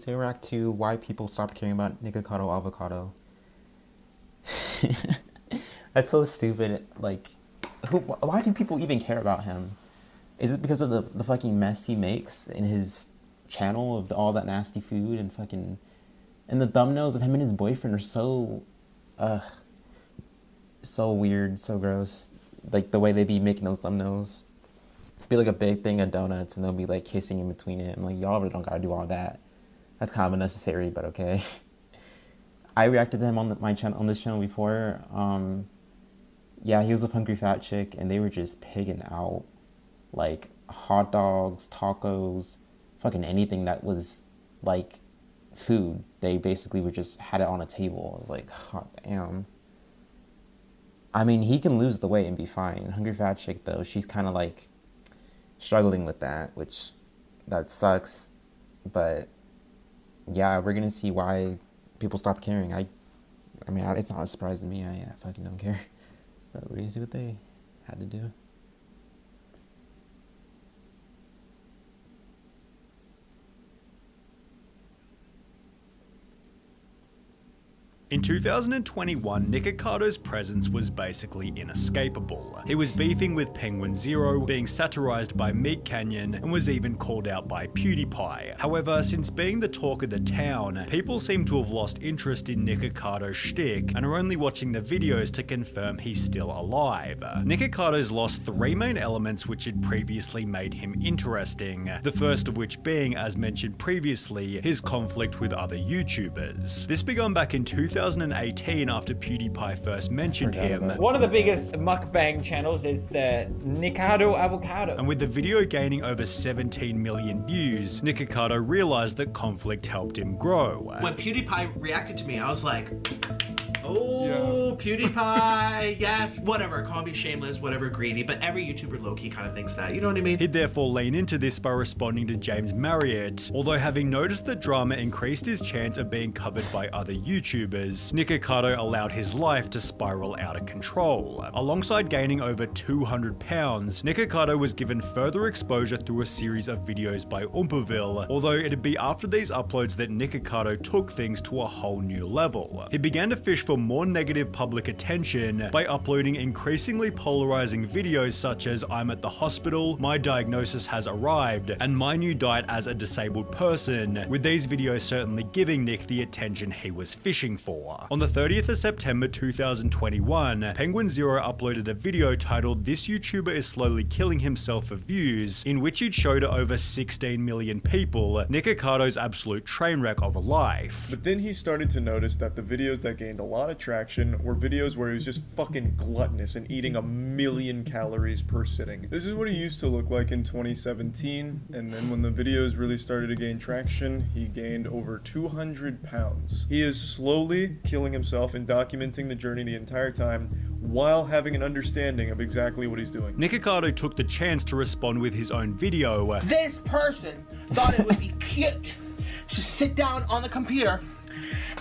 Today we're react to why people stopped caring about Nikocado avocado. That's so stupid. Like, why do people even care about him? Is it because of the fucking mess he makes in his channel of all that nasty food and fucking... And the thumbnails of him and his boyfriend are so... so weird, so gross. Like, the way they be making those thumbnails. Be like a big thing of donuts and they'll be like kissing in between it. I'm like, y'all really don't gotta do all that. That's kind of unnecessary, but okay. I reacted to him on my channel, on this channel before. Yeah, he was with Hungry Fat Chick and they were just pigging out. Like hot dogs, tacos, fucking anything that was like food. They basically were just had it on a table. I was like, hot damn. I mean, he can lose the weight and be fine. Hungry Fat Chick though, she's kind of like struggling with that, which that sucks. But yeah, we're gonna see why people stopped caring. I mean, it's not a surprise to me. I fucking don't care. But we're gonna see what they had to do. In 2021, Nikocado's presence was basically inescapable. He was beefing with Penguin Zero, being satirized by Meat Canyon, and was even called out by PewDiePie. However, since being the talk of the town, people seem to have lost interest in Nikocado's shtick and are only watching the videos to confirm he's still alive. Nikocado's lost three main elements which had previously made him interesting, the first of which being, as mentioned previously, his conflict with other YouTubers. This began back in 2018 after PewDiePie first mentioned him. One of the biggest mukbang channels is Avocado. And with the video gaining over 17 million views, Nikocado realized that conflict helped him grow. When PewDiePie reacted to me, I was like, oh, yeah. PewDiePie, yes, whatever, call me shameless, whatever, greedy, but every YouTuber low-key kind of thinks that, you know what I mean? He'd therefore lean into this by responding to James Marriott, although having noticed that drama increased his chance of being covered by other YouTubers, Nikocado allowed his life to spiral out of control. Alongside gaining over 200 pounds, Nikocado was given further exposure through a series of videos by Umperville, although it'd be after these uploads that Nikocado took things to a whole new level. He began to fish for more negative public attention by uploading increasingly polarizing videos such as I'm at the hospital, my diagnosis has arrived, and my new diet as a disabled person, with these videos certainly giving Nick the attention he was fishing for. On the 30th of September 2021, Penguin Zero uploaded a video titled "This YouTuber is slowly killing himself for views," in which he'd show to over 16 million people Nikocado's absolute train wreck of a life. But then he started to notice that the videos that gained a lot of traction were videos where he was just fucking gluttonous and eating 1,000,000 calories per sitting. This is what he used to look like in 2017, and then when the videos really started to gain traction, he gained over 200 pounds. He is slowly killing himself and documenting the journey the entire time while having an understanding of exactly what he's doing. Nikocado took the chance to respond with his own video. This person thought it would be cute to sit down on the computer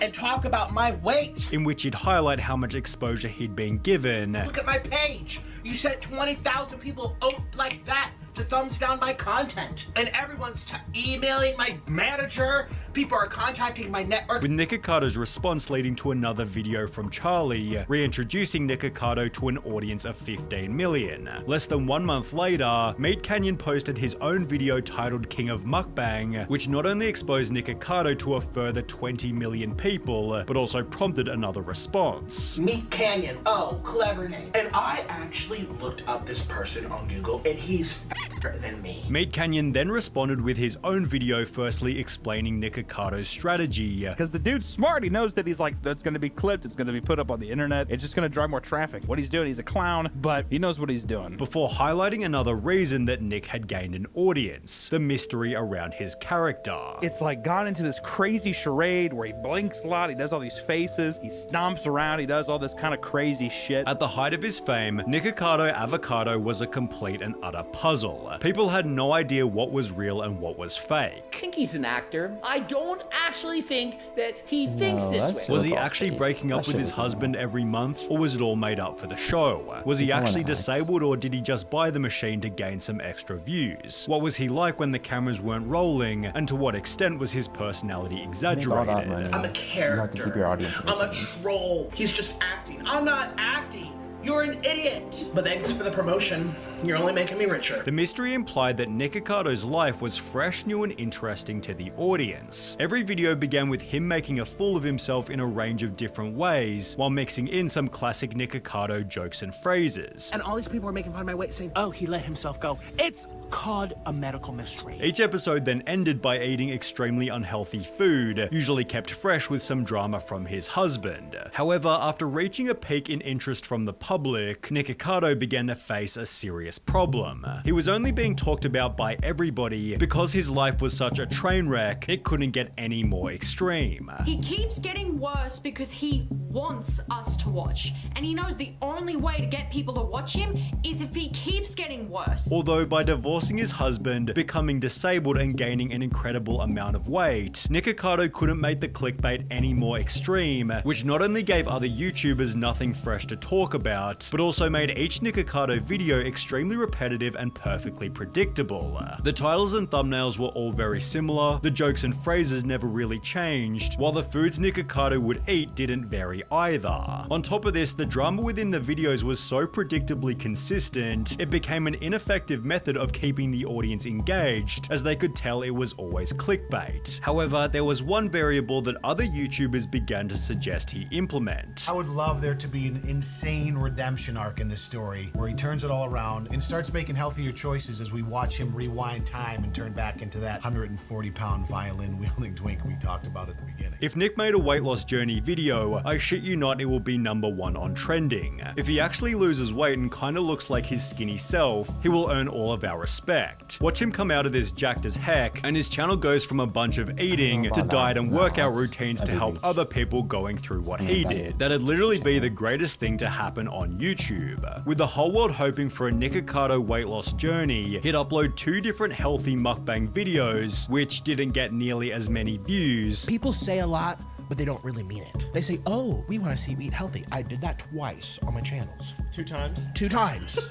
and talk about my weight. In which he'd highlight how much exposure he'd been given. Look at my page. You sent 20,000 people out like that to thumbs down my content. And everyone's emailing my manager. People are contacting my network. With Nikocado's response leading to another video from Charlie, reintroducing Nikocado to an audience of 15 million. Less than 1 month later, Meat Canyon posted his own video titled King of Mukbang, which not only exposed Nikocado to a further 20 million people, but also prompted another response. Meat Canyon, oh, clever name. And I actually looked up this person on Google and he's fatter than me. Meat Canyon then responded with his own video firstly explaining Nikocado's strategy. Because the dude's smart, he knows that he's like, that's going to be clipped, it's going to be put up on the internet, it's just going to drive more traffic. What he's doing, he's a clown, but he knows what he's doing. Before highlighting another reason that Nick had gained an audience, the mystery around his character. It's like gone into this crazy charade where he blinks a lot, he does all these faces, he stomps around, he does all this kind of crazy shit. At the height of his fame, Nikocado Avocado was a complete and utter puzzle. People had no idea what was real and what was fake. I think he's an actor. I don't actually think that he thinks this that's way. Was he all actually fake. breaking up That with shit his was husband every month, or was it all made up for the show? Was he It's all an actually act. disabled, or did he just buy the machine to gain some extra views? What was he like when the cameras weren't rolling, and to what extent was his personality Make all that exaggerated? money. I'm a character. You have to keep your audience I'm a entertained. troll. He's just acting. I'm not acting. You're an idiot. But thanks for the promotion. You're only making me richer. The mystery implied that Nikokado's life was fresh, new, and interesting to the audience. Every video began with him making a fool of himself in a range of different ways, while mixing in some classic Nikocado jokes and phrases. And all these people are making fun of my weight, saying, oh, he let himself go. It's called a medical mystery. Each episode then ended by eating extremely unhealthy food, usually kept fresh with some drama from his husband. However, after reaching a peak in interest from the public, Nikocado began to face a serious problem. He was only being talked about by everybody because his life was such a train wreck, it couldn't get any more extreme. He keeps getting worse because he wants us to watch, and he knows the only way to get people to watch him is if he keeps getting worse. Although by divorcing his husband, becoming disabled, and gaining an incredible amount of weight, Nikocado couldn't make the clickbait any more extreme, which not only gave other YouTubers nothing fresh to talk about, but also made each Nikocado video extremely repetitive and perfectly predictable. The titles and thumbnails were all very similar, the jokes and phrases never really changed, while the foods Nikocado would eat didn't vary either. On top of this, the drama within the videos was so predictably consistent, it became an ineffective method of keeping the audience engaged, as they could tell it was always clickbait. However, there was one variable that other YouTubers began to suggest he implement. I would love there to be an insane redemption arc in this story where he turns it all around and starts making healthier choices as we watch him rewind time and turn back into that 140-pound violin wielding twink we talked about at the beginning. If Nick made a weight loss journey video, I shit you not, it will be #1 on trending. If he actually loses weight and kinda looks like his skinny self, he will earn all of our respect. Watch him come out of this jacked as heck, and his channel goes from a bunch of eating to diet and workout routines to help other people going through what he did. That'd literally be the greatest thing to happen on YouTube. With the whole world hoping for a Nikocado weight loss journey, he'd upload 2 different healthy mukbang videos, which didn't get nearly as many views. People say a lot, but they don't really mean it. They say, oh, we want to see you eat healthy. I did that twice on my channels. 2 times? 2 times.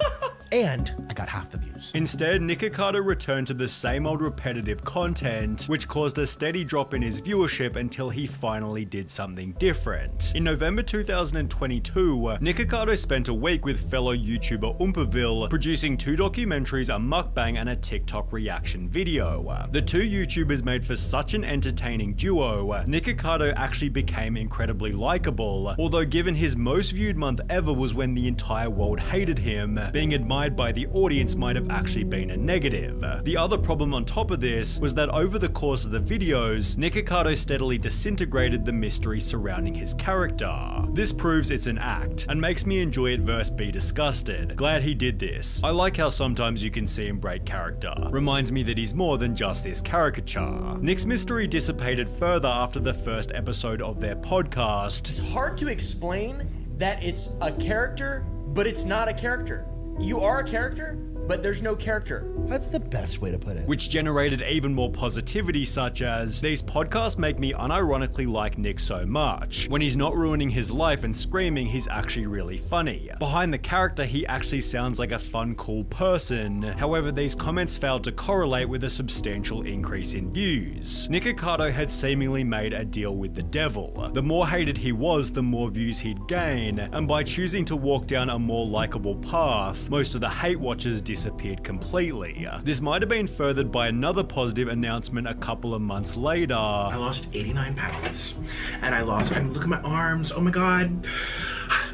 And I got half the views. Instead, Nikocado returned to the same old repetitive content, which caused a steady drop in his viewership until he finally did something different. In November 2022, Nikocado spent a week with fellow YouTuber Oompaville, producing 2 documentaries, a mukbang, and a TikTok reaction video. The 2 YouTubers made for such an entertaining duo, Nikocado actually became incredibly likable, although given his most viewed month ever was when the entire world hated him, being admired by the audience might have actually been a negative. The other problem on top of this was that over the course of the videos, Nikocado steadily disintegrated the mystery surrounding his character. This proves it's an act, and makes me enjoy it versus be disgusted. Glad he did this. I like how sometimes you can see him break character. Reminds me that he's more than just this caricature. Nick's mystery dissipated further after the first episode of their podcast. It's hard to explain that it's a character, but it's not a character. You are a character, but there's no character. That's the best way to put it. Which generated even more positivity, such as, these podcasts make me unironically like Nick so much. When he's not ruining his life and screaming, he's actually really funny. Behind the character, he actually sounds like a fun, cool person. However, these comments failed to correlate with a substantial increase in views. Nikocado had seemingly made a deal with the devil. The more hated he was, the more views he'd gain, and by choosing to walk down a more likable path, most of the hate watchers disappeared completely. This might have been furthered by another positive announcement a couple of months later. I lost 89 pounds. And look at my arms. Oh my God.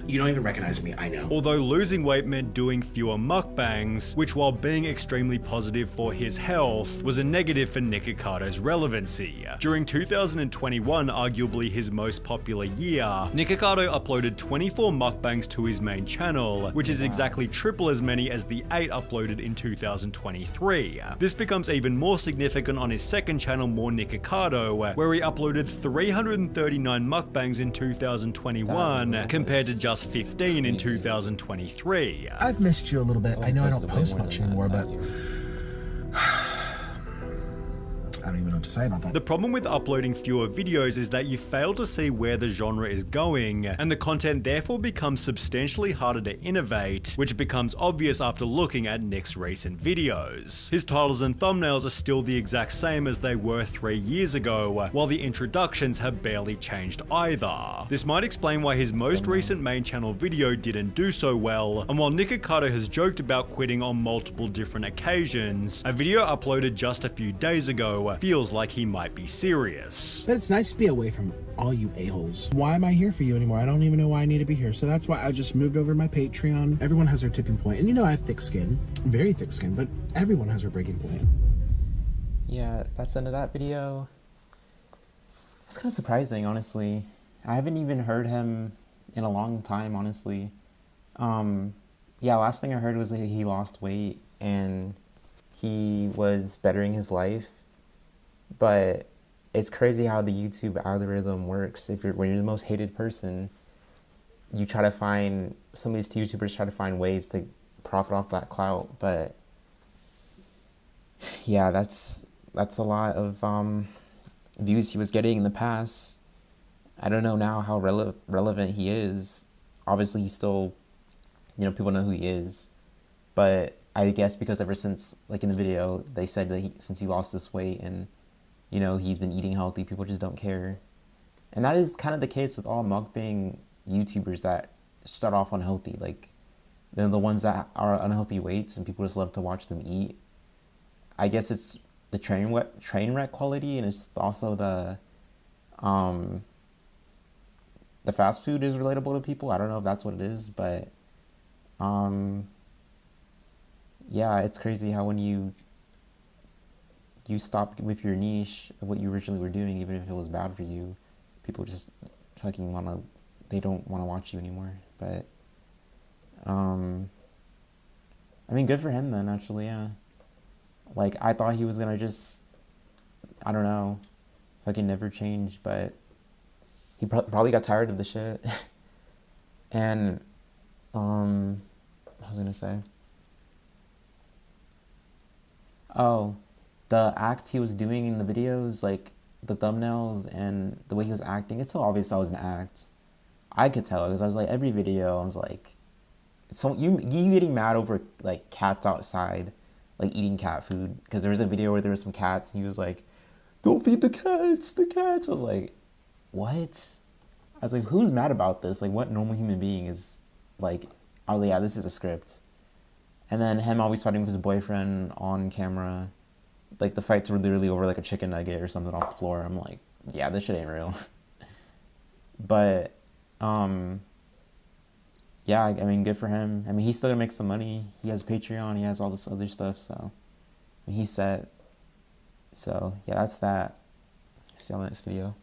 You don't even recognize me, I know. Although losing weight meant doing fewer mukbangs, which while being extremely positive for his health, was a negative for Nikokado's relevancy. During 2021, arguably his most popular year, Nikocado uploaded 24 mukbangs to his main channel, which is exactly triple as many as the 8 uploaded in 2023. This becomes even more significant on his second channel, More Nikocado, where he uploaded 339 mukbangs in 2021, compared to just 15 in 2023. I've missed you a little bit. I know I don't post much anymore, but don't even know what to say about that. The problem with uploading fewer videos is that you fail to see where the genre is going, and the content therefore becomes substantially harder to innovate, which becomes obvious after looking at Nick's recent videos. His titles and thumbnails are still the exact same as they were 3 years ago, while the introductions have barely changed either. This might explain why his most recent main channel video didn't do so well, and while Nikocado has joked about quitting on multiple different occasions, a video uploaded just a few days ago feels like he might be serious. But it's nice to be away from all you a-holes. Why am I here for you anymore? I don't even know why I need to be here. So that's why I just moved over to my Patreon. Everyone has their tipping point. And you know I have thick skin, very thick skin, but everyone has their breaking point. Yeah, that's the end of that video. It's kind of surprising, honestly. I haven't even heard him in a long time, honestly. Yeah, last thing I heard was that he lost weight and he was bettering his life. But it's crazy how the YouTube algorithm works. When you're the most hated person, you try to find, some of these YouTubers try to find ways to profit off that clout. But yeah, that's a lot of views he was getting in the past. I don't know now how relevant he is. Obviously, he's still, you know, people know who he is. But I guess because ever since, like in the video, they said that since he lost this weight and, you know, he's been eating healthy, people just don't care. And that is kind of the case with all mukbang YouTubers that start off unhealthy. Like, they're the ones that are unhealthy weights and people just love to watch them eat. I guess it's the train wreck quality, and it's also the fast food is relatable to people. I don't know if that's what it is, but yeah, it's crazy how when you stop with your niche of what you originally were doing, even if it was bad for you, people just fucking they don't want to watch you anymore. But I mean, good for him then, actually. Yeah, like I thought he was gonna just, I don't know, fucking never change, but he probably got tired of the shit. And what was I gonna say? Oh, the act he was doing in the videos, like the thumbnails and the way he was acting, it's so obvious that was an act. I could tell because I was like, every video I was like, so you getting mad over like cats outside, like eating cat food, because there was a video where there was some cats and he was like, don't feed the cats. I was like, what? I was like, who's mad about this? Like, what normal human being is like, I was like, yeah, this is a script. And then him always fighting with his boyfriend on camera. Like, the fights were literally over like a chicken nugget or something off the floor. I'm like, yeah, this shit ain't real. But yeah, I mean, good for him. I mean, he's still gonna make some money. He has Patreon, he has all this other stuff, so I mean, he's set. So yeah, that's that. See you on the next video.